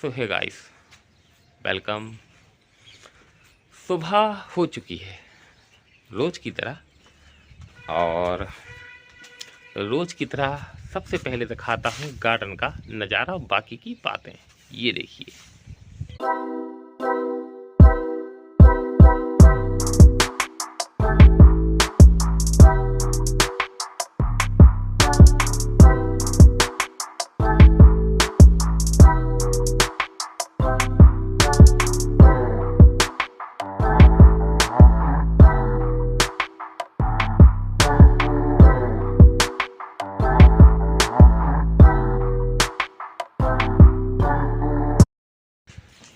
सो है guys, welcome. सुबह हो चुकी है रोज़ की तरह, और रोज़ की तरह सबसे पहले दिखाता हूँ गार्डन का नज़ारा, बाकी की बातें ये देखिए।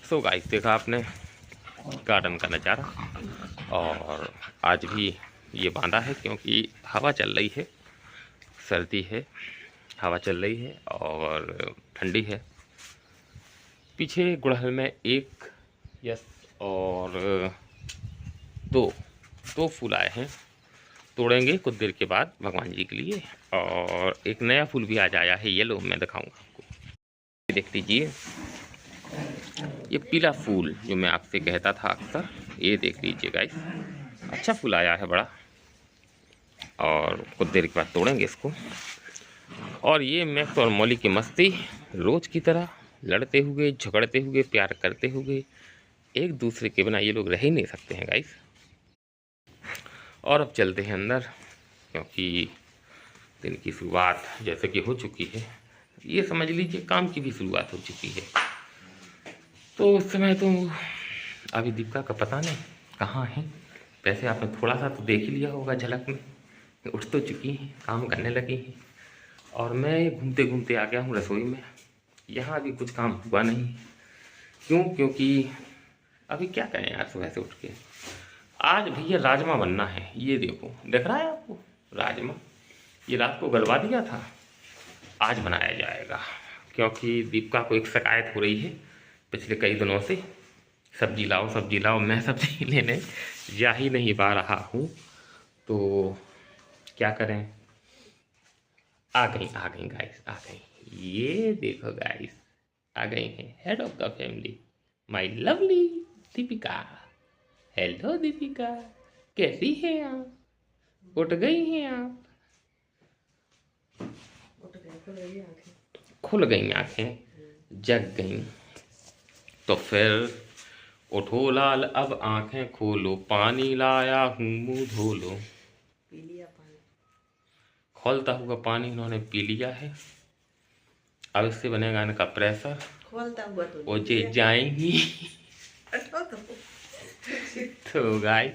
सो गाइस, देखा आपने गार्डन का नज़ारा, और आज भी ये बांधा है क्योंकि हवा चल रही है, सर्दी है, हवा चल रही है और ठंडी है। पीछे गुड़हल में एक यस और दो फूल आए हैं, तोड़ेंगे कुछ देर के बाद भगवान जी के लिए। और एक नया फूल भी आज आया है, येलो, मैं दिखाऊंगा आपको। देख लीजिए, ये पीला फूल जो मैं आपसे कहता था अक्सर, ये देख लीजिए गाइस, अच्छा फूल आया है बड़ा, और कुछ देर के बाद तोड़ेंगे इसको। और ये मैक्स और मौली की मस्ती रोज़ की तरह, लड़ते हुए, झगड़ते हुए, प्यार करते हुए, एक दूसरे के बिना ये लोग रह ही नहीं सकते हैं गाइस। और अब चलते हैं अंदर, क्योंकि दिन की शुरुआत जैसे कि हो चुकी है, ये समझ लीजिए काम की भी शुरुआत हो चुकी है। तो उस समय तो अभी दीपिका का पता नहीं कहाँ है। वैसे आपने थोड़ा सा तो देख ही लिया होगा झलक में, उठ तो चुकी हैं, काम करने लगी हैं, और मैं घूमते घूमते आ गया हूँ रसोई में। यहाँ अभी कुछ काम हुआ नहीं। क्यों? क्योंकि अभी क्या करें यार, सुबह से उठ के आज भैया राजमा बनना है। ये देखो, दिख रहा है आपको राजमा, ये रात को गलवा दिया था, आज बनाया जाएगा। क्योंकि दीपिका को एक शिकायत हो रही है पिछले कई दिनों से, सब्जी लाओ सब्जी लाओ। मैं सब्जी लेने जा ही नहीं पा रहा हूँ, तो क्या करें। आ गई गाइस, आ गई। ये देखो गाइस, आ गई हैं head of the family, my lovely Deepika. Hello Deepika, कैसी हैं आप? उठ गई हैं आप? खुल गई आँखें, जग गई। तो फिर उठो लाल, अब आंखें खोलो, पानी लाया हूँ मुँह धो लो। पी लिया पानी, खोलता हुआ पानी इन्होंने पी लिया है। अब इससे बनेगा इनका प्रेशर, खोलता हुआ तो वो जे जाएंगी। तो गाइस,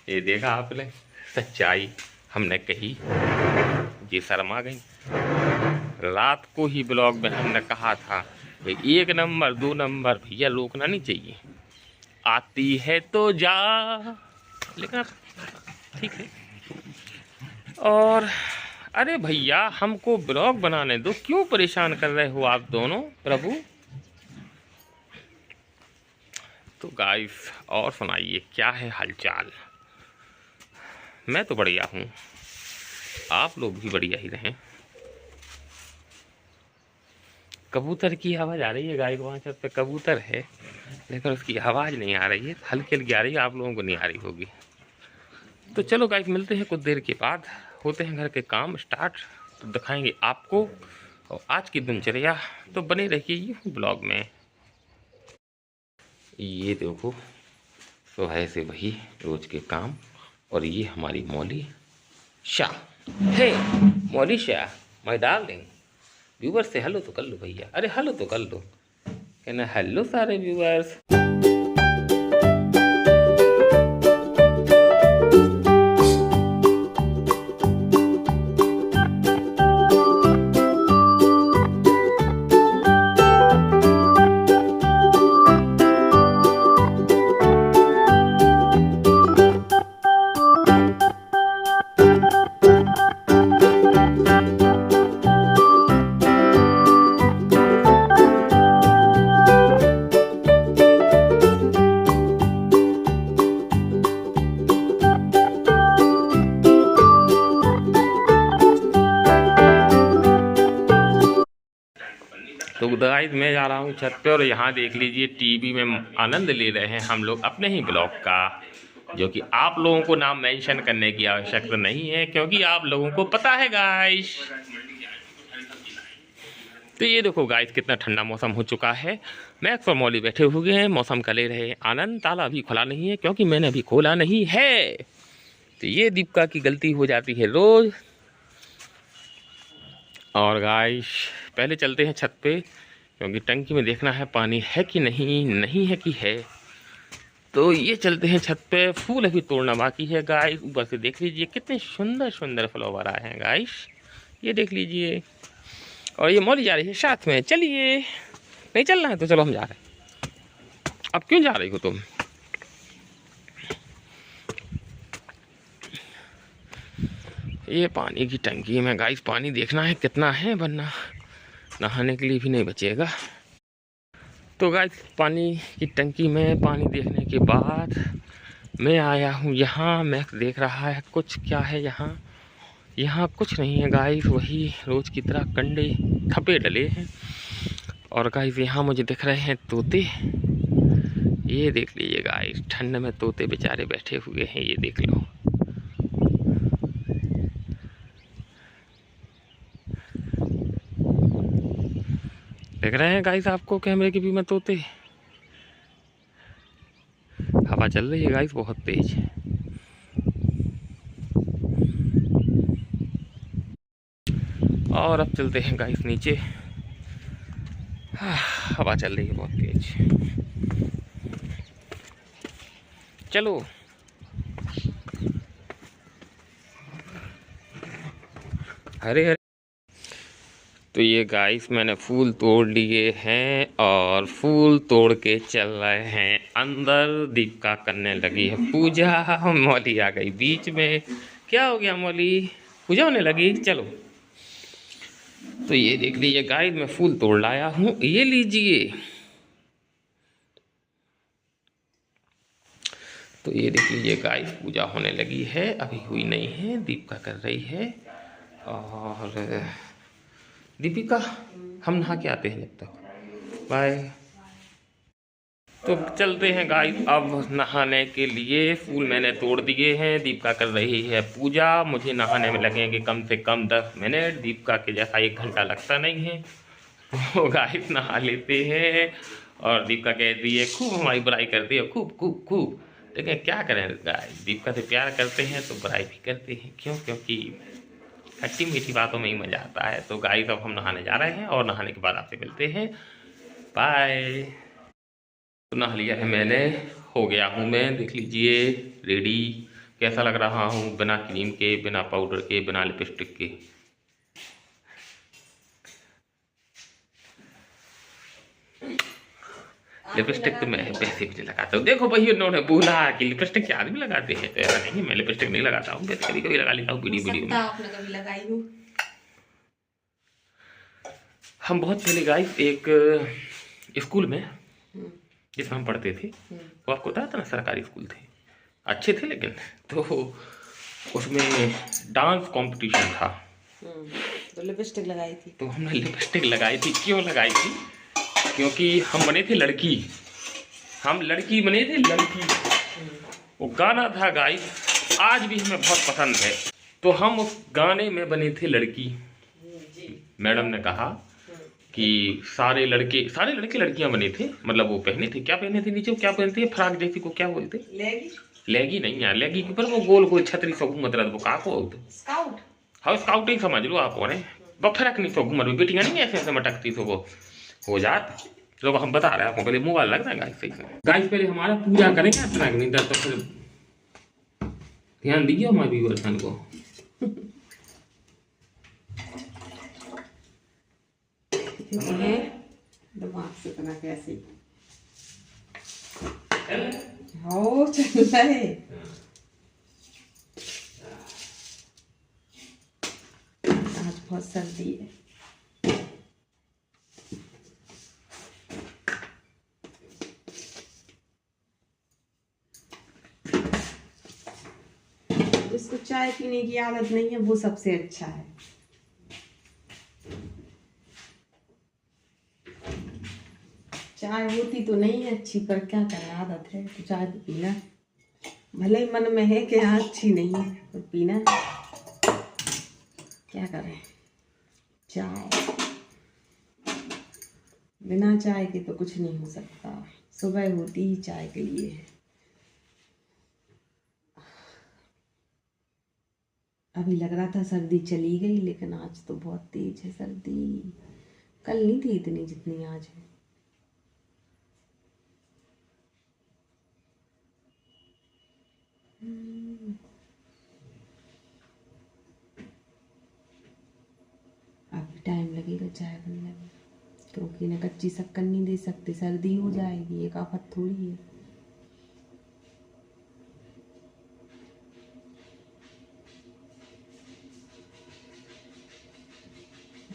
ये देखा आपने, सच्चाई हमने कही, जी शर्मा गई। रात को ही ब्लॉग में हमने कहा था 1 नंबर 2 नंबर भैया रोकना नहीं चाहिए, आती है तो जा, लेकिन अब ठीक है। और अरे भैया, हमको ब्लॉग बनाने दो, क्यों परेशान कर रहे हो आप दोनों प्रभु। तो गाइस, और सुनाइए क्या है हालचाल। मैं तो बढ़िया हूँ, आप लोग भी बढ़िया ही रहें। कबूतर की आवाज़ आ रही है, गाय को छत पे कबूतर है, लेकिन उसकी आवाज़ नहीं आ रही है, हल्की हल्की आ रही है, आप लोगों को नहीं आ रही होगी। तो चलो गाइस, मिलते हैं कुछ देर के बाद, होते हैं घर के काम स्टार्ट, तो दिखाएंगे आपको और आज की दिनचर्या। तो बने रहिए ब्लॉग में। ये देखो, सुबह से वही रोज के काम, और ये हमारी मौली शाह है। मौली शाह, माय डार्लिंग। व्यूवर्स से हेलो तो कर लो भैया, अरे हेलो तो कर लो, कहना हेलो सारे व्यूवर्स। गाइस मैं जा रहा हूँ छत पे और यहाँ देख लीजिए टीवी में आनंद ले रहे हैं हम लोग अपने ही ब्लॉग का, जो कि आप लोगों को नाम मेंशन करने की आवश्यकता नहीं है क्योंकि आप लोगों को पता है गाइस। तो ये देखो गाइस कितना ठंडा मौसम हो चुका है। मैक्स और मौली बैठे हुए हैं, मौसम का ले रहे हैं आनंद। ताला अभी खुला नहीं है क्योंकि मैंने अभी खोला नहीं है। तो ये दीपिका की गलती हो जाती है रोज। और गाइस पहले चलते हैं छत पे क्योंकि टंकी में देखना है पानी है कि नहीं है कि है। तो ये चलते हैं छत पे। फूल अभी तोड़ना बाकी है गाइस। ऊपर से देख लीजिए कितने सुंदर सुंदर फ्लावर आए हैं गाइस, ये देख लीजिए। और ये मौली जा रही है साथ में। चलिए, नहीं चलना है तो चलो हम जा रहे हैं। अब क्यों जा रही हो तुम? ये पानी की टंकी में गाइस पानी देखना है कितना है, वरना नहाने के लिए भी नहीं बचेगा। तो गाइस पानी की टंकी में पानी देखने के बाद मैं आया हूँ यहाँ। मैक्स देख रहा है कुछ क्या है यहाँ। यहाँ कुछ नहीं है गाइस, वही रोज की तरह कंडे थपे डले हैं। और गाइस यहाँ मुझे दिख रहे हैं तोते। ये देख लीजिए गाइस, ठंड में तोते बेचारे बैठे हुए हैं, ये देख लो। देख रहे हैं गाइस आपको कैमरे की भी में तोते। हवा चल रही है गाइस बहुत तेज। और अब चलते हैं गाइस नीचे। हवा चल रही है बहुत तेज। चलो हरे हरे। तो ये गाइस मैंने फूल तोड़ लिए हैं और फूल तोड़ के चल रहे हैं अंदर। दीपिका करने लगी है पूजा। मौली आ गई बीच में। क्या हो गया मौली, पूजा होने लगी? चलो। तो ये देख लीजिए गाइस मैं फूल तोड़ लाया हूँ, ये लीजिए। तो ये देख लीजिए गाइस पूजा होने लगी है, अभी हुई नहीं है, दीपिका कर रही है। और दीपिका हम नहा के आते हैं जब तक। बाय। तो चलते हैं गाइस अब नहाने के लिए। फूल मैंने तोड़ दिए हैं, दीपिका कर रही है पूजा। मुझे नहाने में लगेंगे कम से कम 10 मिनट। दीपिका के जैसा 1 घंटा लगता नहीं है। तो गाइस नहा लेते हैं। और दीपिका कहती है खूब हमारी बुराई करती है, खूब खूब खूब। लेकिन क्या करें गाइस, दीपिका से प्यार करते हैं तो बुराई भी करते हैं। क्यों? क्योंकि खट्टी मीठी बातों में ही मजा आता है। तो गाइस अब हम नहाने जा रहे हैं और नहाने के बाद आपसे मिलते हैं। बाय। तो नहा लिया है मैंने, हो गया हूँ मैं, देख लीजिए रेडी। कैसा लग रहा हूँ बिना क्रीम के, बिना पाउडर के, बिना लिपस्टिक के। लिपस्टिक तो मैं वैसे भी नहीं लगाता हूँ। देखो भाई उन्होंने बोला कि लिपस्टिक क्या आदमी लगाते हैं, तो ऐसा नहीं, मैं लिपस्टिक नहीं लगाता हूँ। वैसे कभी कभी लगा लेता हूँ वीडियो में। आपने कभी लगाई हो? हम बहुत पहले गाइस एक स्कूल में जिसमें हम पढ़ते थे, वो आपको पता था ना, सरकारी स्कूल थे, अच्छे थे लेकिन। तो उसमें डांस कंपटीशन था। तो लिपस्टिक लगाई थी। तो हमने लिपस्टिक लगाई थी। क्यों लगाई थी? क्योंकि हम बने थे लड़की, हम लड़की बने थे लड़की। वो गाना था गाइस, आज भी हमें बहुत पसंद है। तो हम उस गाने में बने थे लड़की। मैडम ने कहा कि सारे लड़के लड़कियां बने थे। मतलब वो पहने थे, क्या पहने थे नीचे, क्या पहनते हैं फ्राक जैसी को क्या बोलते? लेगी नहीं यार, लेगी के ऊपर वो गोल गोल छतरी सो घूमत रहता, वो का को बोलते? स्काउट। हाँ स्काउट ही समझ लो आप। और फरक नहीं सो घूमत, बेटियां नहीं ऐसे ऐसे मटकती सो वो हो जात। तो हम बता रहे हैं आपको, पहले मोबाइल लग रहा है गाइस सही से। गाइस पहले हमारा पूजा करेंगे अपना, नहीं तो फिर ध्यान दीजिए हमारे व्यूअर्स को। दिमाग से इतना कैसे हो चल रहा है। आज बहुत सर्दी है। जिसको चाय पीने की आदत नहीं है वो सबसे अच्छा है। चाय होती तो नहीं है अच्छी, पर क्या करें, आदत है तो चाय तो पीना है। भले ही मन में है कि हाँ अच्छी नहीं है, पर पीना है। क्या करें, चाय बिना चाय के तो कुछ नहीं हो सकता। सुबह होती ही चाय के लिए है। अभी लग रहा था सर्दी चली गई, लेकिन आज तो बहुत तेज है सर्दी। कल नहीं थी इतनी जितनी आज है। अभी टाइम लगेगा चाय बनने में, क्योंकि ना कच्ची शक्कर नहीं दे सकते, सर्दी हो जाएगी, एक आफत थोड़ी है।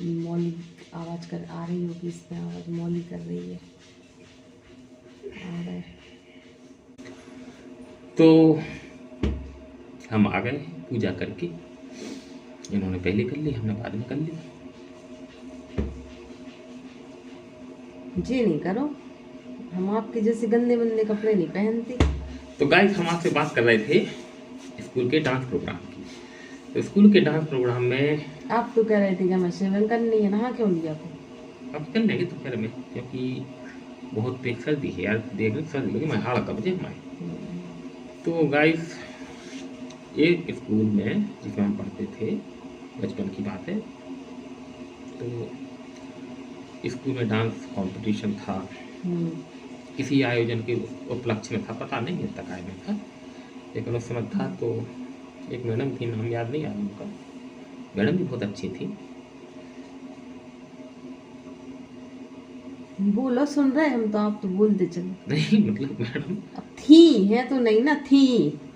मौली आवाज कर आ रही होगी, इसमें आवाज मौली कर रही है। और तो हम आ गए पूजा करके। इन्होंने पहले कर ली, हमने बाद में कर ली। जी नहीं करो, हम आपके जैसे गंदे बंदे कपड़े नहीं पहनते। तो गाइस, हम आपसे बात कर रहे थे स्कूल के डांस प्रोग्राम की। तो स्कूल के डांस प्रोग्राम में आप तो कह रहे थे कि हमें शेविंग करनी है, नहा क्यों लिया को? अब कर लेंगे दोपहर में, क्योंकि बहुत तेज सर्दी है यार। देख रहे सर्दी लगी, मैं हाड़ कब बजे हमारे। तो गाइस, एक स्कूल में जिसमें हम पढ़ते थे, बचपन की बात है, तो स्कूल में डांस कंपटीशन था। किसी आयोजन के उपलक्ष्य में था, पता नहीं है तक आयोजन था, लेकिन उस समय था। तो एक मैडम थी, नाम याद नहीं आ रहा उनका, मैडम भी बहुत अच्छी थी। बोलो, सुन रहे हम तो, आप तो बोलते चलो। नहीं मतलब मैडम अब थी है तो नहीं ना, थी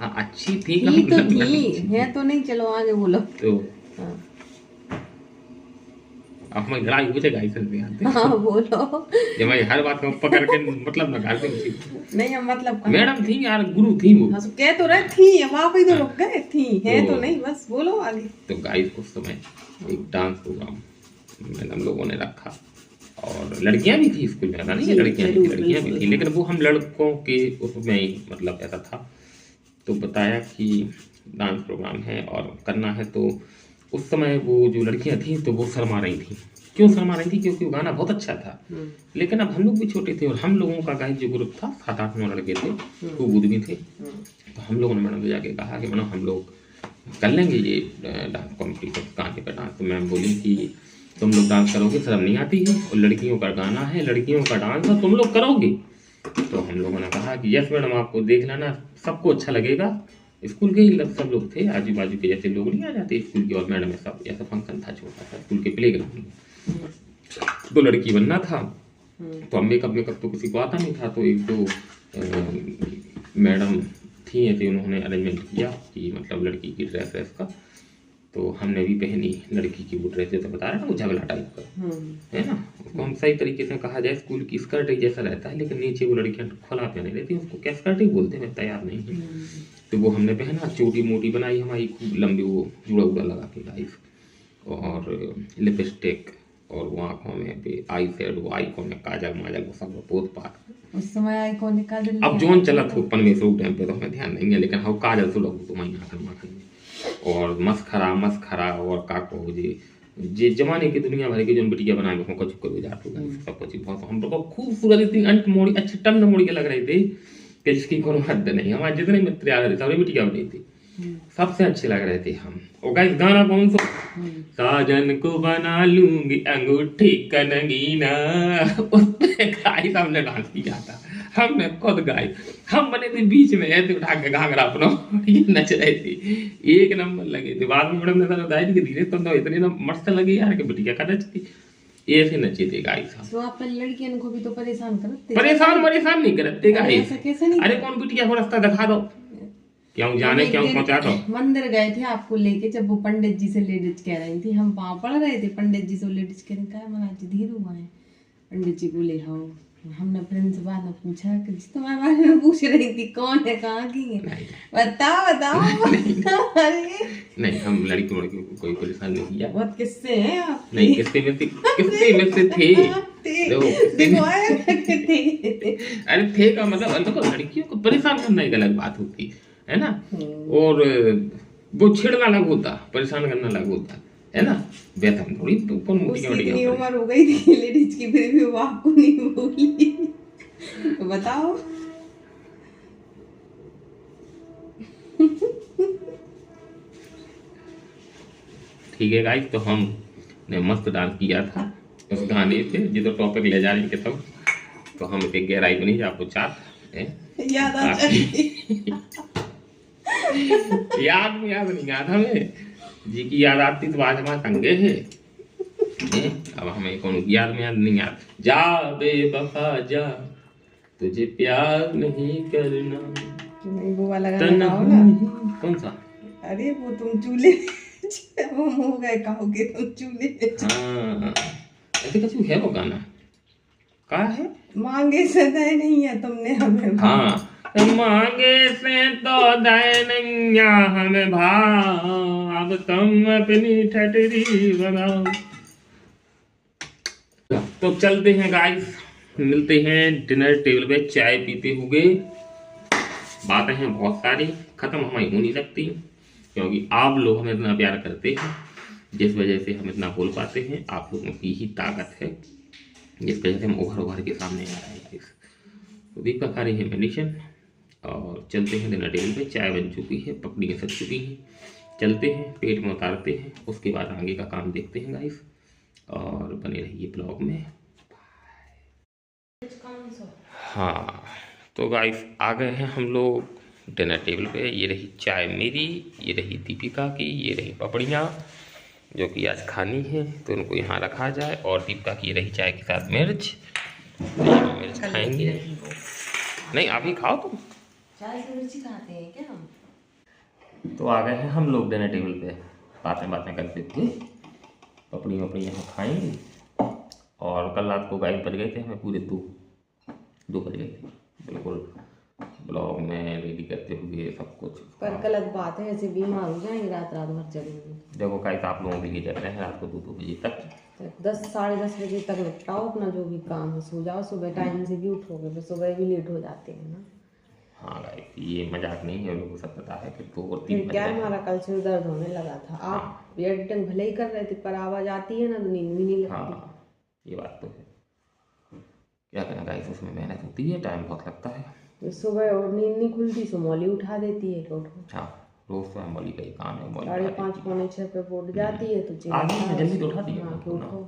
हाँ अच्छी थी तो मतलब थी है तो नहीं। चलो आगे बोलो। तो हाँ, अब हमारी लड़ाई हो जाएगा ऐसे में आते। हाँ बोलो। जब मैं हर बात को पकड़ के मतलब ना गाते नहीं, हम मतलब मैडम थी यार, गुरु थी वो। हाँ, तो कह तो रहे थी, हम आप ही तो रुक गए। थी है तो तो नहीं, बस बोलो आगे। तो गाइस, उस समय एक डांस प्रोग्राम मैडम लोगों ने रखा, और लड़कियां भी थी स्कूल में, ऐसा नहीं है लड़कियां नहीं थी, लड़कियां भी थी, लेकिन वो हम लड़कों के उसमें ही मतलब ऐसा था। तो बताया कि डांस प्रोग्राम है और करना है। तो उस समय वो जो लड़कियां थी तो वो शर्मा रही थी। क्यों शर्मा रही थी? क्योंकि वो गाना बहुत अच्छा था, लेकिन अब हम लोग भी छोटे थे और हम लोगों का गाइस जो ग्रुप था 7-8-9 लड़के थे, वो बुद्ध भी थे। तो हम लोगों ने मैडम को जाके कहा कि मैडम हम लोग कर लेंगे ये डांस कॉम्पिटिशन, गाने का डांस। तो मैम बोली कि तुम लोग डांस करोगे, शर्म नहीं आती है, और लड़कियों का गाना है, लड़कियों का डांस है, तुम लोग करोगे? तो हम लोगों ने कहा कि यस मैडम, आपको देख लेना, सबको अच्छा लगेगा। स्कूल के ही सब लोग थे, आजू बाजू के जैसे लोग नहीं आ जाते स्कूल की, और मैडम सब ऐसा फंक्शन था छोटा सा स्कूल के प्लेग्राउंड में। तो लड़की बनना था, तो अब मेकअप तो किसी को आता नहीं था। तो एक दो मैडम थी ऐसे, उन्होंने अरेंजमेंट किया कि मतलब लड़की की ड्रेस का। तो हमने भी पहनी लड़की की वो ड्रेस, जैसे बता रहे ना वो झगला टाइप का, है ना, उसको हम सही तरीके से कहा जाए स्कूल की स्कर्ट ही जैसा रहता है, लेकिन नीचे वो लड़कियां खुला पहने रहती, उसको क्या स्कर्ट ही बोलते हैं, मैं तैयार नहीं है। तो वो हमने पहना, चोटी मोटी बनाई हमारी खूब लंबी, वो जुड़ा उड़ा लगा के गाइस, और लिपस्टिक, और वो आँखों में भी आई शेड, वो आईकों में काजल माजल, वो सब पोत पात। उस समय आईकॉन काजल अब जोन चला था ऊपर में से टाइम पे, तो हमें ध्यान नहीं है, लेकिन हाँ काजल तो लगू तो वहीं आखन माखन में, और मस्खरा और काको जे जमाने की दुनिया भर की जो बिटिया बनाए वो कुछ करो जातो सब कुछ बहुत हम लोग को खूबसूरत इतनी अंट मोड़ी अच्छी टन मोड़ी के लग रहे थे कि जिसकी कोनो हद नहीं। हमारे जितने मित्र आ रहे थे सारी बिटिया बनी थी, सबसे अच्छे लग रहे थे हम। और गाइस गाना कौन सा? साजन को बना लूंगी अंगूठी का नगीना, उस पे गाइस हमने डांस किया था, हमने खुद गाई, हम बने थे बीच में ऐसे उठा के घाघरा अपना नच रहे थे, एक नंबर लगे थे। बाद में मैडम ने बताया कि धीरे तुम तो इतने मस्त लगे यार कि बिटिया का नचती, ऐसे नचे थे गाइस। तो आप लड़कियों को भी तो परेशान करते? परेशान नहीं करते गाइस। कैसे नहीं? अरे कौन बिटिया को रास्ता दिखा दो, क्यों जाने क्यों पहुंचा दो। मंदिर गए थे आपको लेके, जब वो पंडित जी से लेडीज कह रही थी, हम वहां पढ़ रहे थे, पंडित जी से लेडीज कह रही, महाराज जी धीरू आए, पंडित जी बोले हाँ हमने प्रिंसिपल ने पूछा कि जी तुम्हारे बारे में पूछ रही थी कौन है कहाँ की है, नहीं बताओ बताओ। अरे नहीं, हम लड़की लड़की को कोई परेशान नहीं किया। बहुत किस्से हैं आप। नहीं, किससे में से थे। देखो देखो आए थे। अरे थे का मतलब देखो, लड़कियों को परेशान करना एक अलग बात होती है ना, और वो छेड़ना अलग होता, परेशान करना अलग होता है ना। वैसे हम थोड़ी तो कौन मोटी इतनी उम्र हो गई थी लेडीज की, फिर भी वो आपको नहीं बोली। तो बताओ। ठीक है गाइस, तो हमने मस्त डांस किया था उस गाने पे, जो तो टॉपिक ले जा रहे थे तब, तो हम इतने गहराई बनी आपको चाहते हैं याद आ जाती। याद नहीं याद हमें जी की याद आती तो आज हमारे टंगे है। अब हमें कौन याद में याद नहीं याद। जा बेवफा जा, तुझे प्यार नहीं करना। नहीं वो वाला गाना गाओ ना। कौन सा? अरे वो तुम चूल्हे वो हो गए कहोगे तुम चूल्हे। हाँ ऐसे कुछ है वो गाना, कहा है मांगे से दे नहीं है तुमने हमें। हाँ, मांगे से तो दे नैया हमें भाव, अब तुम अपनी ठटरी बनाओ। तो चलते हैं गाइस, मिलते हैं डिनर टेबल पे चाय पीते हुए। बातें हैं बहुत सारी, खत्म हमारी हो नहीं सकती, क्योंकि आप लोग हमें इतना प्यार करते हैं, जिस वजह से हम इतना बोल पाते हैं। आप लोगों की ही ताकत है जिस वजह से हम उभर के सामने आ रहे हैं। तो दीपक खा रही है मेडिसिन, और चलते हैं डिनर टेबल पे। चाय बन चुकी है, पकड़ियाँ सज चुकी हैं, चलते हैं पेट में उतारते हैं, उसके बाद आगे का काम देखते हैं गाइस, और बने रहिए ब्लॉग में। हाँ तो गाइस आ गए हैं हम लोग डिनर टेबल पे। ये रही चाय मेरी, ये रही दीपिका की, ये रही पपड़ियाँ जो कि आज खानी है, तो उनको यहाँ रखा जाए। और दीपिका की ये रही चाय के साथ मिर्च, मिर्च खाएंगे। नहीं आप ही खाओ तुम, चाय से मिर्ची खाते हैं क्या हम? तो आ गए हैं हम लोग डिनर टेबल पे, बातें करते थे, पपड़ी यहाँ खाएंगे। और कल रात को गाइस बज गए थे हमें पूरे दो बज गए थे बिल्कुल ब्लॉग में रेडी करते हुए सब कुछ। पर गलत बात है, ऐसे बीमार हो जाएंगे रात भर जगेंगे। देखो गाइस आप लोगों के लिए जग रहे हैं रात को 2 बजे तक, 10 साढ़े 10 बजे तक निपटाओ अपना जो भी काम है, सो जाओ। सुबह टाइम से भी उठोगे, फिर सुबह भी लेट हो जाते हैं ना। हाँ गाइस ये मजाक नहीं है, लोगों को सब पता है कि 2 और 3 फिर बज क्या गए। हमारा कल सिर दर्द होने लगा था। आप एडिटिंग भले ही कर रहे थे, पर आवाज आती है ना तो नींद भी नहीं लगती। हाँ ये बात तो है, क्या करना गाइस, उसमें मेहनत होती है, टाइम बहुत लगता है। सुबह और नींद नहीं खुलती, सो मौली उठा देती है कि उठो। हाँ रोज तो मौली का ही काम है, मौली 5:30 पौने 6 पे उठ जाती है तो आदमी ने जल्दी तो उठा दिया हाँ, कि उठो।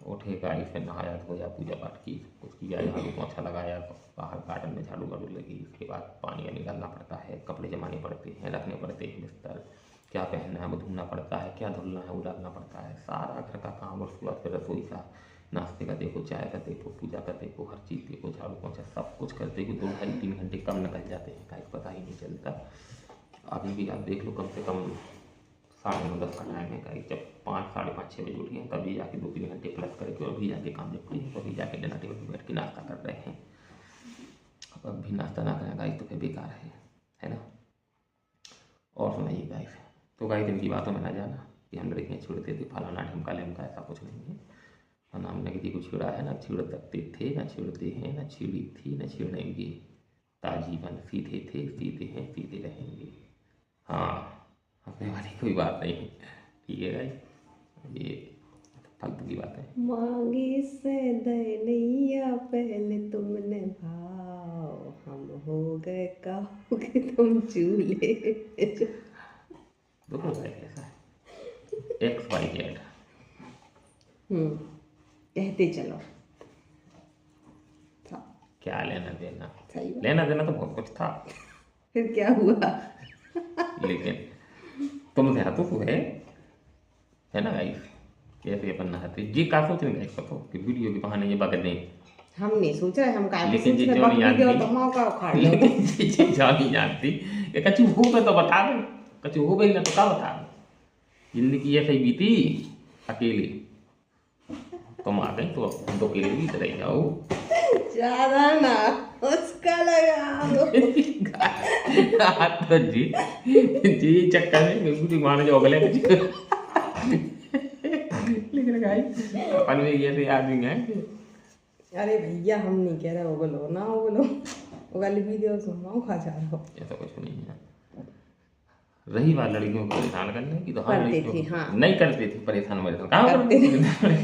उठे गाइस, फिर नहाया धोया, पूजा पाठ की, कुछ किया, झाड़ू पोछा लगाया, बाहर गार्डन में झाड़ू लगी, उसके बाद पानी निकालना पड़ता है, कपड़े जमाने पड़ते हैं, रखने पड़ते हैं बिस्तर, क्या पहनना है वो धुलना पड़ता है, क्या धुलना है वो डालना पड़ता है, सारा घर का काम। और उसके बाद फिर रसोई का, नाश्ते का देखो, चाय का देखो, पूजा का देखो, हर चीज़ देखो, झाड़ू पोछा सब कुछ करते हुए 2-3 घंटे कम निकल जाते हैं गाइस, पता ही नहीं चलता। अभी भी आप देख लो कम से कम 9:30 का टाइम है गाइस, जब 5, साढ़े 5, 6 बजे उठे हैं तभी जाके 2-3 घंटे प्लस करके और भी जाके काम निपटे हैं, तभी जाके डिनर टेबल पर बैठ के नाश्ता कर रहे हैं। अब भी नाश्ता ना करें गाइस तो फिर बेकार है ना। और सुनाइए गाइस, तो गाइस इनकी बातों में ना जाना कि हम लड़कियाँ छेड़ते थे, फलाना ढमका लेमका, ऐसा कुछ नहीं है। और हमने किसी को छेड़ा है ना, छेड़ सकते थे, ना छेड़ते हैं, ना छेड़ी थी, ना छेड़ेंगे। ताजीवन सीधे थे, सीधे हैं, सीधे रहेंगे। हाँ हंसने वाली कोई बात नहीं है, ठीक है गाइस, ये फालतू की बात है। मांगे से दैनिया पहले तुमने भाव, हम हो गए कहोगे तुम चूल्हे। देखो गाइस ऐसा है, XYZ। कहते चलो क्या लेना देना, सही बात। लेना देना तो बहुत कुछ था, फिर क्या हुआ? लेकिन तुम नहाते तो है ना गाइस, कैसे अपन नहाते जी का सोच रहे गाइस पता कि वीडियो के बहाने ये बातें नहीं, हम नहीं सोच रहे, हम काय लेकिन सोच जो रहे नहीं बकरी जानती, के दमाग का उखाड़ लो। लेकिन जो नहीं जानती ये कछु हो गए तो बता दो, कछु हो गई ना तो क्या बता दो। जिंदगी ऐसे ही बीती अकेली, तुम आ गई तो हम तो अकेले बीत रही जाओ। ज्यादा ना उसका लगाओ। तो जी जी चक्कर में बिल्कुल मान जो अगले लेकिन भाई अपन में ये से आदमी है कि अरे भैया हम नहीं कह रहे उगलो ना उगलो, उगल भी दो सुनाओ खा जा रहा हो। ऐसा कुछ नहीं है। रही बात लड़कियों को परेशान करने की तो हाँ करते लड़कियों थे, हाँ। नहीं करते थे परेशान मेरे साथ कहाँ करते करते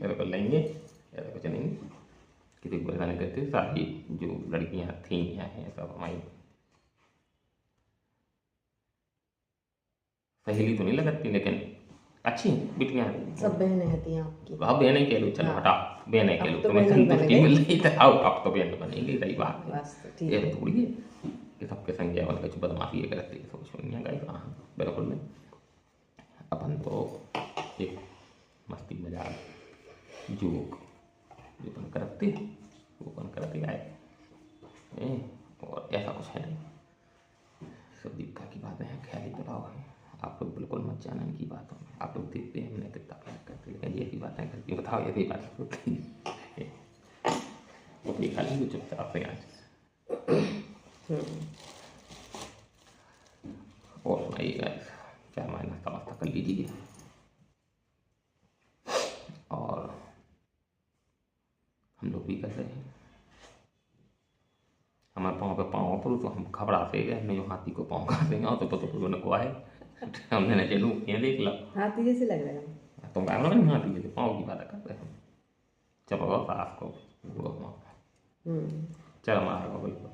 मेरे को लेंगे ऐसा कुछ नहीं, किसी को परेशान नहीं करते। सारी जो लड़कियाँ थी या हैं सब हमारी सहेली तो नहीं लगती लेकिन अच्छी हैं बिटियाँ हैं। सब बहनें थी आपकी। अब बहनें कह लो, चलो हाँ। हटा बहनें कह अब लो, तो तुम्हें बहनें ही बन संतुष्टि गई। मिल रही है आओ अब तो बहन बनेंगे, सही बात है। बस तो ठीक ये है। थोड़ी है कि सबके संग जाए वाले कुछ बदमाशी ये करते हैं, सब कुछ नहीं है गाइस। हाँ बिल्कुल नहीं, अपन तो एक मस्ती मजाक जोक जो अपन करते वो अपन करते आए और ऐसा कुछ है नहीं। सब दीपिका की बातें हैं, ख्याली तलाव है। आप लोग बिल्कुल मत जाना इनकी बातों में, आप लोग देखते हैं हमने कितना प्यार करते हैं, लेकिन यही बातें करती बताओ यही बातें होती हैं। वो भी खाली जो चुपचाप से आज और सुनाइएगा क्या हमारे नाश्ता वास्ता कर लीजिए और हम लोग भी कर रहे हैं। हमारे पाँव पे पाँव पर तो हम घबराते गए, हमने जो हाथी को पाँव कर देंगे तो पता को आए हमने न चलू ये देख लो हाथी जैसे लग रहा है। तुम कहा ना हाथी जैसे पाँव की बात कर रहे हैं। चलो सास को चल हमारा बिल्कुल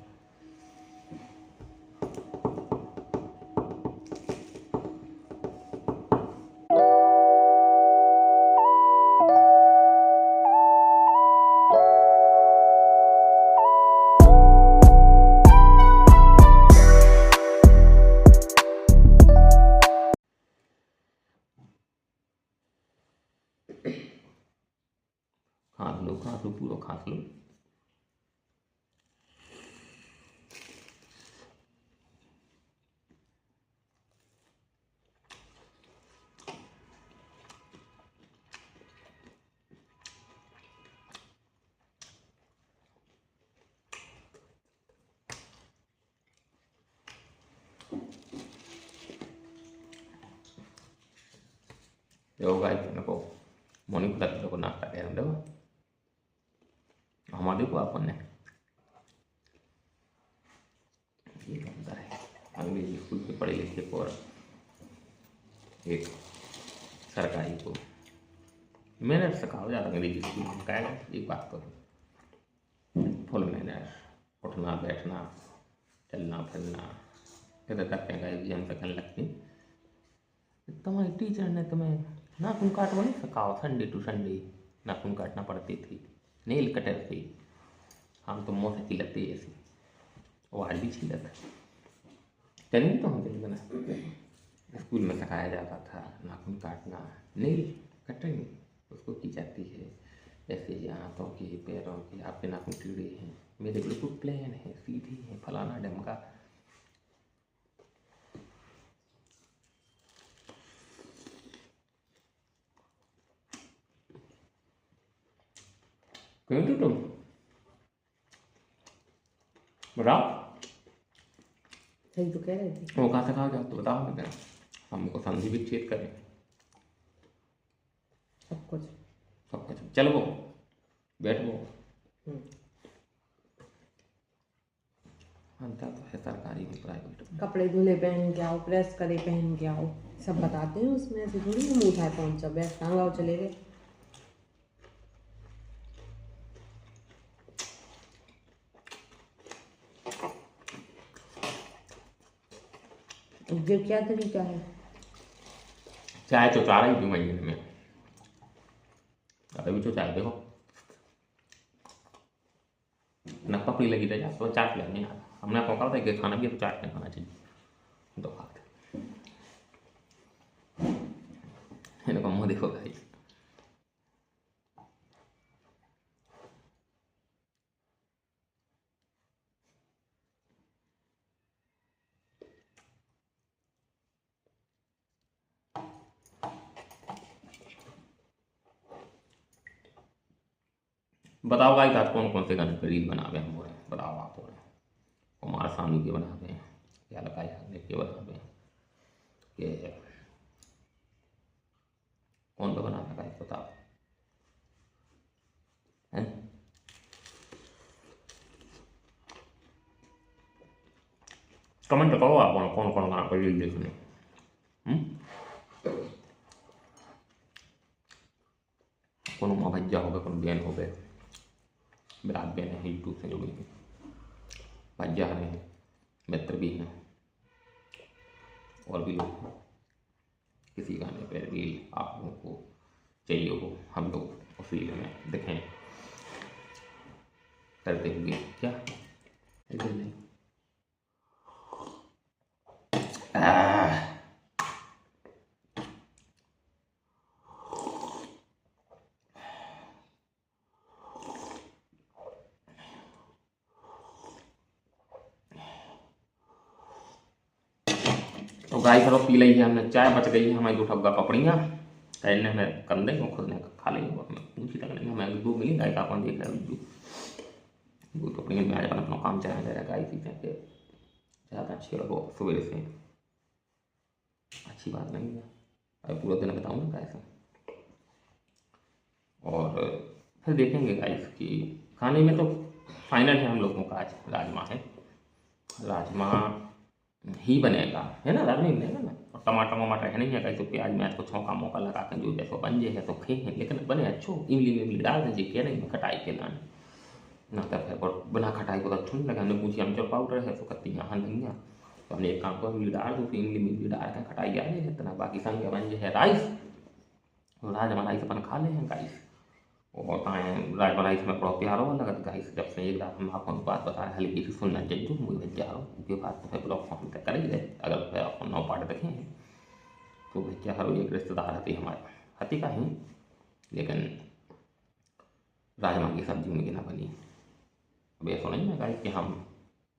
खाँस लो पूरा खाँस लो। Yo guys, को मॉर्निंग प्लस को नाश्ता कह रहे हो हमारे को अपन ने ये बनता है अंग्रेजी स्कूल के पढ़े लिखे को और एक सरकारी को मैंने सिखाओ ज़्यादा अंग्रेजी स्कूल में कहेगा एक बात तो फुल मैनर्स, उठना बैठना चलना फिरना इधर तक कहेगा एग्जाम तकने लगती। तुम्हारी टीचर ने तुम्हें नाखून काटवा नहीं सिखाओ, संडे टू संडे नाखून काटना पड़ती थी नेल कटर से, हम तो मुँह से चिल्लते ऐसे वो आज भी चिल्लत चलेंगे तो हम चलेंगे ना। स्कूल में सिखाया जाता था नाखून काटना, नेल कटिंग उसको की जाती है ऐसे हाथों की पैरों की, आपके नाखून टीढ़े हैं मेरे बिल्कुल प्लेन है सीधी है फलाना ढमका। क्यों तो तुम बताओ सही तो कह रहे थे। वो कहाँ से खाओ जाओ तो बताओ मैं क्या हमको संधि विच्छेद करें सब कुछ सब कुछ चलो वो बैठो अंतर तो है सरकारी में प्राइवेट में। कपड़े धुले पहन के आओ, प्रेस करे पहन के आओ, सब बताते हैं उसमें। ऐसे थोड़ी हम उठाए पहुँच जाओ बैग टांग आओ चले गए। ये क्या तरीका है? चाय तो चाह रही थी महीने में अभी तो चाय देखो न पकड़ी लगी रह जा तो चाट लेने यार हमने आपको कहा था कि खाना भी तो चाट नहीं खाना चाहिए दो खाते इनको मुँह देखो भाई। बताओ गाइस आज कौन कौन से गाने पे रील बना गए हम हो रहे हैं, बताओ आप हो रहे हैं। कुमार सानू के बना गए, या लगाए हमने के बना गए, कि कौन पे बना था गाइस बताओ हैं। कमेंट करो आप कौन कौन गाना पे रील देखने। कौन माँ भज्जा हो गए, कौन बहन हो गए, विराट बहन है यूट्यूब से जुड़ी हुई, भज्जा हैं, मित्र भी हैं, और भी लोग हैं। किसी गाने पे रील आप लोगों को चाहिए हो, हम लोग उस रील में दिखें करते हुए, क्या इधर नहीं। तो गाय चलो पी ली है हमने, चाय बच गई है हमारी 2 ठब्बा पपड़ियाँ, तैरने में कर देंगे खुद ने खा लेंगे, हमें पूछी तक नहीं, हमें दूध मिली गाय का अपन देख रहे हैं दूध पपड़ियाँ में आज अपन अपना काम चलाया जा रहा है। गाय पीते हैं ज़्यादा अच्छी लगो सवेरे से, अच्छी बात नहीं है, अभी पूरा दिन बताऊँगा गाय से। और फिर देखेंगे गाइस कि खाने में तो फाइनल है हम लोगों का आज राजमा है, राजमा ही बनेगा है ना, राजमा ही बनेगा ना। और टमाटर वमाटर है नहीं है गाइस, तो प्याज में को छौंका मौका लगा कर जो जैसो बन जे है तो खे हैं, लेकिन बने अच्छो इमली विमली डाल दें जी के नहीं खटाई के लाने ना, तब है और बिना खटाई को तो अच्छो नहीं लगा। हमने पूछी अमचूर पाउडर है तो कत्ती यहाँ नहीं है, तो हमने एक काम को इमली डाल दूँ, फिर इमली मिली डाल के खटाई आ जाए इतना, बाकी संग बन जे है राइस, राजमा राइस अपन खा ले हैं गाइस। और राजमा राइस में थोड़ा प्यार हो लगत गाइस, जब से एक रात हम आपको बात बता रहे हल्की सी सुनना चाहिए तो मुझे भेज जा रहा हूँ, क्योंकि बात तो है ब्लॉग फॉर्म तक करेंगे, अगर फिर आपको 9 पार्ट देखें तो भेजा हरो एक रिश्तेदार हती हमारे हती का ही, लेकिन राजमा की सब्जी में ना बनी। अब ऐसा नहीं है गाइस कि हम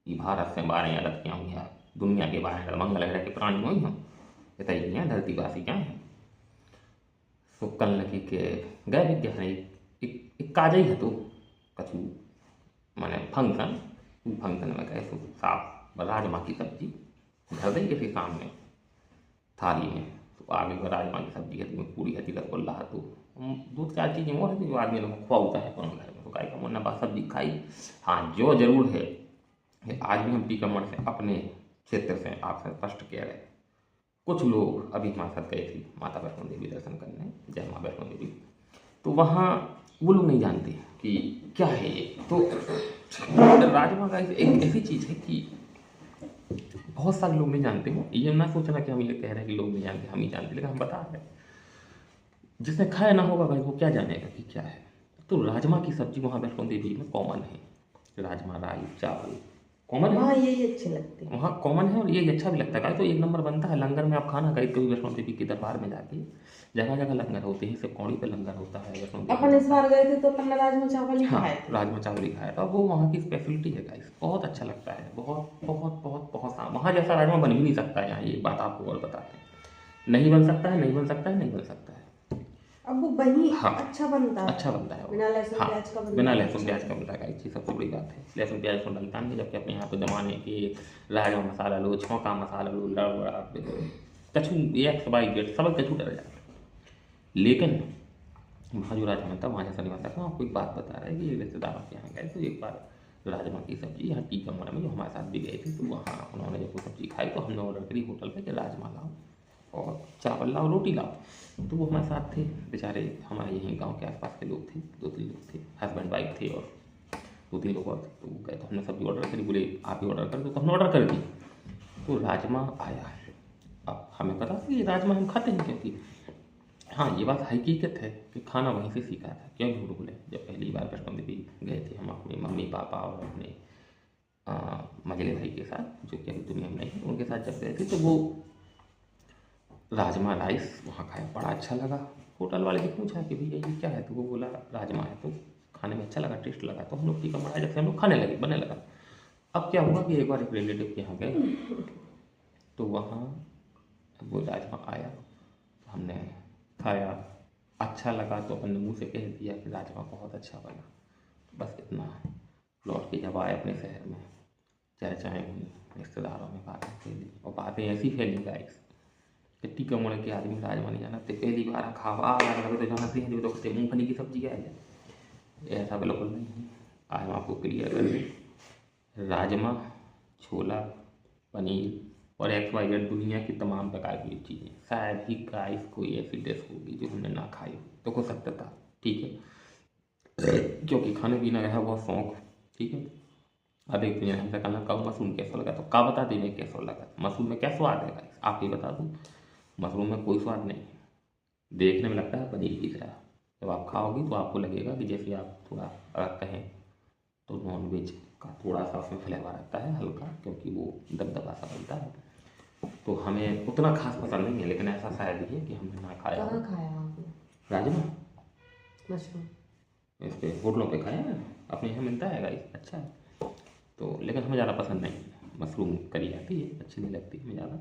ये भारत से बाहर या रख हूँ या दुनिया के बाहर मंगल ग्रह के प्राणी हो ही हम, बताइए धरती वासी क्या है। तो कल लगी के गए विज्ञान एक काजई है तो कछु मैंने फंक्शन में गए तो साफ राजमा की सब्जी धर देंगे फिर सामने थाली में, तो आगे में राजमा की सब्जी है, पूरी है, रसगुल्ला है, तो 2-4 चीज़ें और है जो आदमी लोग खुआता है अपने घर में, तो गाय का मुन्ना बात सब्जी खाई। हाँ जो जरूर है कि आज भी हम टीकमगढ़ से अपने क्षेत्र से आपसे स्पष्ट किया गया, कुछ लोग अभी हमारे साथ गए थे माता वैष्णो देवी दर्शन करने, जय माँ वैष्णो देवी, तो वहाँ वो लोग नहीं जानते कि क्या है ये। तो राजमा का एक ऐसी चीज़ है कि बहुत सारे लोग नहीं जानते हो, ये ना सोचना कि हम ये कह रहे हैं कि लोग नहीं जानते, हम ही जानते, लेकिन हम बता रहे हैं जिसने खाया ना होगा भाई वो क्या जानेगा कि क्या है। तो राजमा की सब्जी वहाँ वैष्णो देवी में कॉमन है, राजमा राइस चावल कॉमन है, यही अच्छे लगते हैं, वहाँ कॉमन है और ये अच्छा भी लगता है। तो 1 नंबर बनता है लंगर में, आप खाना गए कभी वैष्णो देवी के दरबार में जाके, जगह जगह लंगर होते हैं, सिर्फ कौड़ी पे लंगर होता है वैष्णो देवी। अपन इस बार गए थे तो अपन राजमा चावल ही हाँ खाए थे। राजमा चावल ही खाया था, वो वहाँ की स्पेशलिटी है गाइस, बहुत अच्छा लगता है, बहुत बहुत बहुत बहुत वहाँ जैसा राजमा बन भी नहीं सकता है यहाँ, ये बात आपको और बताते हैं, नहीं बन सकता है, नहीं बन सकता है, नहीं बन सकता है। अब वो वही हाँ अच्छा बनता है, अच्छा बनता है वो, बिना लहसुन हाँ प्याज का बनता बिना है, लहसुन प्याज का बनता है, चीज़ सबसे बड़ी बात है, लहसुन प्याज तो डलता नहीं, जबकि अपने यहाँ पे जमाने के राजमा मसाला लो, छौंका मसाला लो, लड़बड़ा कछू एक सबाई गेट सब कछू डर जाता है। लेकिन वहाँ जो राजमा बनता है वहाँ जैसा नहीं बनता। तो आपको एक बात बता रहा है कि रिश्तेदारों के यहाँ गए तो एक बार राजमा की सब्जी यहाँ टीकमगढ़ में जो हमारे साथ भी गए थे, तो वहाँ उन्होंने जब वो सब्जी खाई तो हमने ऑर्डर करी होटल पे कि राजमा लाओ और चावल लाओ रोटी लाओ। तो वो हमारे साथ थे बेचारे, हमारे यहीं गांव के आसपास के लोग थे, 2-3 लोग थे, हस्बैंड वाइफ थे और 2-3 लोग और थे। तो वो गए तो हमने सब्जी ऑर्डर करी, बोले आप ही ऑर्डर कर दो, तो हमने ऑर्डर कर दी। तो राजमा आया, अब हमें पता था कि राजमा हम खाते हैं, क्योंकि हाँ ये बात हकीकत है कि खाना वहीं से सीखा था, क्यों झूठ बोले। जब पहली बार वैष्णो देवी गए थे हम अपने मम्मी पापा और अपने मझले भाई के साथ, जो कि अभी दुनिया में नहीं है, उनके साथ जब गए थे तो वो राजमा राइस वहाँ खाया, बड़ा अच्छा लगा। होटल वाले से पूछा कि भैया ये क्या है, तो वो बोला राजमा है, तो खाने में अच्छा लगा, टेस्ट लगा, तो हम लोग टीका मराया, जब से हम लोग खाने लगे, बनने लगा। अब क्या हुआ कि एक बार एक रिलेटिव के यहाँ गए तो वहाँ वो राजमा आया, तो हमने खाया, अच्छा लगा, तो अपन ने मुँह से कह दिया कि राजमा बहुत अच्छा बना। बस इतना। लौट के जब आए अपने शहर में, चाहे हुई रिश्तेदारों में बातें फैली, और बातें ऐसी फैली गाइस कि टीका मुड़ के आदमी राजमा नहीं जानते। पहली बार खावा लगे तो जानते हैं, जो तो कहते मूँगफली की सब्जी है, ऐसा बिल्कुल नहीं है। आज हम आपको क्लियर कर दें, राजमा, छोला, पनीर और XYZ दुनिया की तमाम प्रकार की चीज़ें, शायद ही गाइस कोई ऐसी डिश होगी जो हमने ना खाई हो। तो हो सकता था, ठीक है, क्योंकि खाने पीने का है बहुत शौक, ठीक है। अब एक दिन हमसे कहना कब मशरूम कैसा लगा, तो का बता देने कैसा लगा। मशरूम में क्या स्वाद है गाइस, आप ही बता दूँ। मशरूम में कोई स्वाद नहीं है, देखने में लगता है पनीर की तरह। जब आप खाओगे तो आपको लगेगा कि जैसे आप थोड़ा अगर कहें तो नॉनवेज का थोड़ा सा उसमें फ्लेवर आता है हल्का, क्योंकि वो दबदबा सा बनता है। तो हमें उतना खास पसंद नहीं है, लेकिन ऐसा शायद ही है कि हमने ना खाया। कहाँ खाया आपने राजमा मशरूम? इस पे होटलों पे खाया है, अपने यहाँ मिलता है गाइस, अच्छा है। तो लेकिन हमें ज़्यादा पसंद नहीं है। मशरूम करी आती है, अच्छी नहीं लगती हमें ज़्यादा।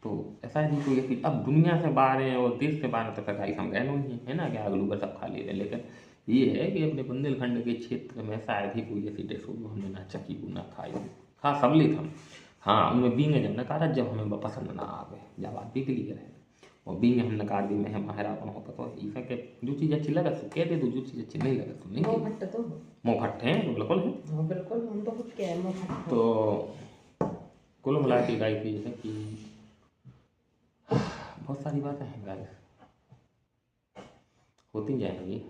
तो ऐसा है कोई ऐसी, अब दुनिया से बाहर है और देश से बाहर तो फिर गाइस हम गए नहीं है ना, क्या अगलू का सब खा लिए। लेकिन ये है कि अपने बुंदेलखंड के क्षेत्र में शायद ही कोई ऐसी डिश हो जो हमने ना चखी हो ना खाई हो। हाँ सब ले हम, हाँ उनमें बींगे जब नकारा जब हमें पसंद ना आवे, जब बात भी क्लियर है। और बींगे हम नकार दी में हम माहिर अपन हो पता है इसे के जो चीज़ अच्छी लगे तो कह दे दो, जो चीज़ अच्छी नहीं लगे तो नहीं। मुँह फट तो मुँह फट हैं तो बिल्कुल है। हाँ बिल्कुल, हम तो खुद कह रहे हैं मुँह फट। तो कुल मिला के गाइस ये है कि बहुत सारी बातें हैं गाइस, होती जाएंगी।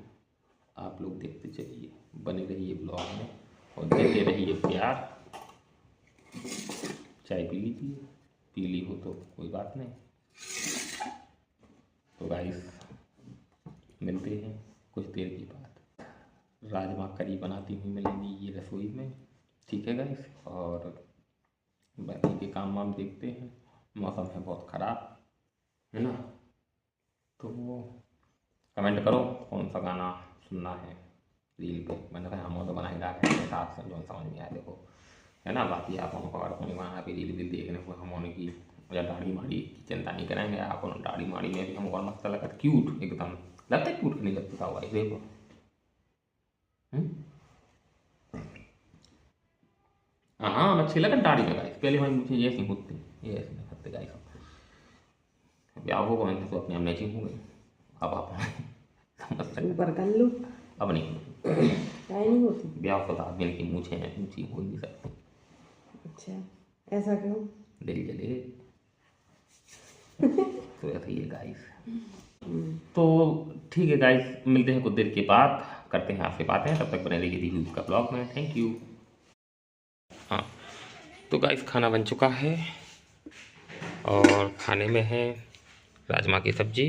आप लोग देखते चलिए, बने रहिए ब्लॉग में और देते रहिए प्यार। चाय पी लीजिए, पी ली हो तो कोई बात नहीं। तो गाइस मिलते हैं कुछ देर के बाद। राजमा करी बनाती हुई मिलेंगी ये रसोई में, ठीक है गाइस। और बाकी के काम वाम देखते हैं। मौसम है बहुत ख़राब है ना, तो कमेंट करो कौन सा गाना सुनना है रील पे। मैंने कहा हम तो बना ही रहा है साथ जो समझ में आए देखो, है ना। बाकी आप उनको अगर कोई बना पे रील वील देखने को हम होने की या दाढ़ी माड़ी की चिंता नहीं करेंगे। आप दाढ़ी माड़ी में भी हमको मस्त लगा, क्यूट एकदम लगता है, क्यूट नहीं लगता हुआ देखो। हाँ अच्छी लगा दाढ़ी में गाइस, पहले हमारी मुझे ये ऐसी होती, ये ऐसे नहीं करते गाइस। ब्याह हो गए तो अपने आप मैचिंग हो गई, अब आप समझ सकते ऊपर कर लो, अब नहीं नहीं होती ब्याह को तो आदमी की मूछें हैं, ऊँची हो ही नहीं सकती। अच्छा ऐसा क्यों? दिल जले तो ऐसा ही है गाइस। तो ठीक है गाइस, मिलते हैं कुछ देर के बाद, करते हैं आपसे बातें। तब तक बने रहिए दी का ब्लॉग में। Thank you. हाँ तो गाइस खाना बन चुका है और खाने में है राजमा की सब्जी,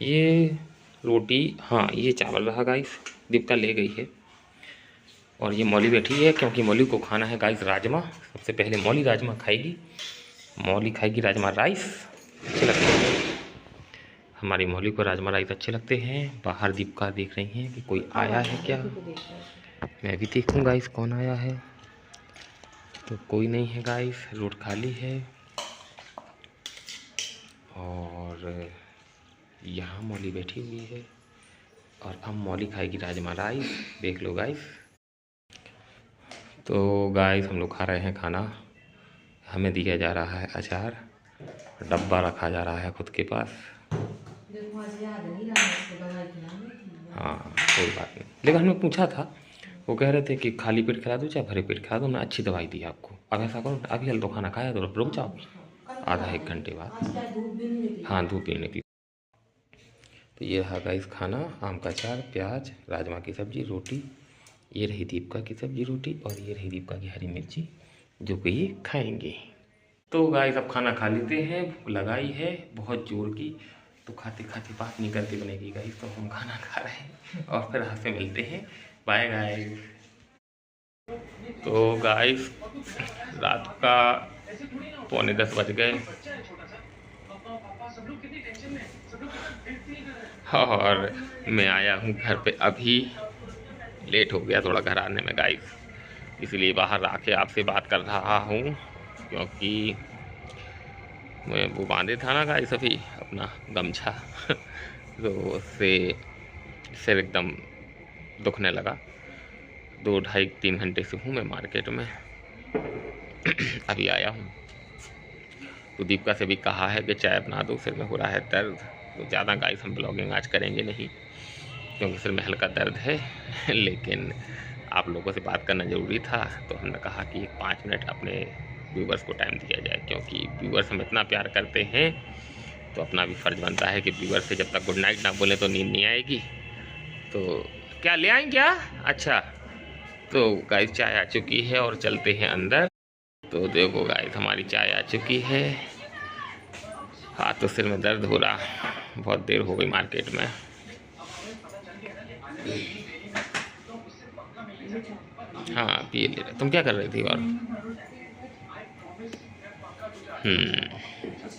ये रोटी, हाँ ये चावल रहा गाइस, दीपिका ले गई है। और ये मौली बैठी है क्योंकि मौली को खाना है गाइस राजमा। सबसे पहले मौली राजमा खाएगी, मौली खाएगी राजमा राइस, अच्छे लगते हैं हमारी मौली को। राजमा राइस अच्छे लगते हैं। बाहर दीपिका देख रही हैं कि कोई आया है क्या, मैं भी देखूँ गाइस कौन आया है। तो कोई नहीं है गाइस, रोड खाली है। और यहाँ मौली बैठी हुई है और अब मौली खाएगी राजमा राइस, देख लो गाइस। तो गाइस हम लोग खा रहे हैं खाना, हमें दिया जा रहा है अचार, डब्बा रखा जा रहा है खुद के पास। हाँ कोई बात नहीं, लेकिन हमने पूछा था, वो कह रहे थे कि खाली पेट खिला दो चाहे भरे पेट खिला दो, हमने अच्छी दवाई दी आपको। अब ऐसा करो अभी हल्का खाना खाया तो रुक जाओ आधा एक घंटे बाद। हाँ धूप भी निकली। तो ये रहा गाइस खाना, आम का अचार, प्याज, राजमा की सब्जी, रोटी। ये रही दीपिका की सब्जी रोटी और ये रही दीपिका की हरी मिर्ची जो कि ये खाएंगे। तो गाइस अब खाना खा लेते हैं, भूख लगाई है बहुत जोर की, तो खाते खाते बात नहीं करते बनेगी गाइस। तो हम खाना खा रहे हैं और फिर हाथ से मिलते हैं, बाय गाइस। तो गाइस रात का 9:45 बज गए और मैं आया हूँ घर पे अभी, लेट हो गया थोड़ा घर आने में गाइस, इसलिए बाहर आके आपसे बात कर रहा हूँ। क्योंकि मैं वो बांधे था ना गाइस अभी अपना गमछा तो उससे सिर एकदम दुखने लगा। 2 ढाई 3 घंटे से हूँ मैं मार्केट में। अभी आया हूँ तो दीपिका से भी कहा है कि चाय बना दो, सिर में हो रहा है दर्द। तो ज़्यादा गाइस हम ब्लॉगिंग आज करेंगे नहीं क्योंकि सिर में हल्का दर्द है। लेकिन आप लोगों से बात करना ज़रूरी था, तो हमने कहा कि 5 मिनट अपने व्यूवर्स को टाइम दिया जाए, क्योंकि व्यूवर्स हम इतना प्यार करते हैं तो अपना भी फ़र्ज़ बनता है कि व्यूवर्स से जब तक गुड नाइट ना बोले तो नींद नहीं आएगी। तो क्या ले आएँ क्या? अच्छा, तो गाइस चाय आ चुकी है और चलते हैं अंदर। तो देखो गाइस हमारी चाय आ चुकी है। हाँ, तो सिर में दर्द हो रहा, बहुत देर हो गई मार्केट में। हाँ पिए ले रहे। तुम क्या कर रही थी? और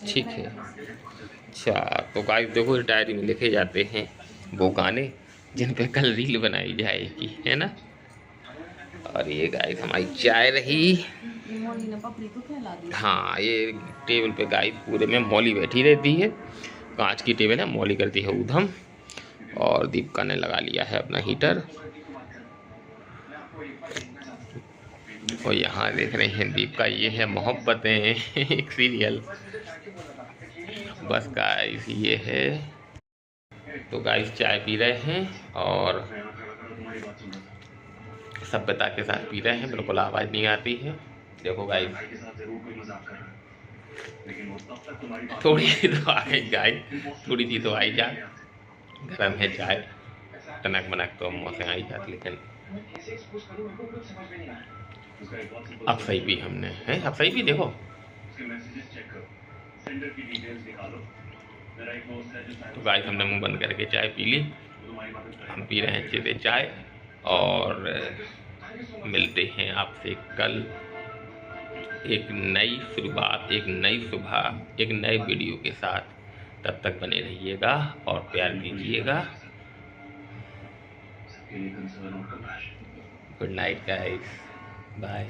ठीक है। अच्छा, तो गाइस देखो इस डायरी में लिखे जाते हैं वो गाने जिन पे कल रील बनाई जाएगी, है ना। और ये गाइस हमारी चाय रही। हाँ, ये टेबल पे गाइस पूरे में मौली बैठी रहती है, कांच की टेबल है, मौली करती है उधम। और दीपिका ने लगा लिया है अपना हीटर। और यहाँ देख रहे हैं दीपिका, ये है मोहब्बतें, एक सीरियल। बस गाइस ये है। तो गाइस चाय पी रहे हैं और सभ्यता के साथ पी रहे हैं, बिल्कुल आवाज़ नहीं आती है। देखो गाइस थोड़ी सी तो आ गई गाइस, थोड़ी सी तो आई जा। गर्म है चाय, टनक मनक तो मुँह से आई जाती, लेकिन अब सही भी हमने है, अब सही भी देखो। तो गाइस हमने मुंह बंद करके चाय पी ली। हम पी रहे हैं अच्छे से चाय और मिलते हैं आपसे कल एक नई शुरुआत, एक नई सुबह, एक नए वीडियो के साथ। तब तक बने रहिएगा और प्यार कीजिएगा। Good night guys, bye.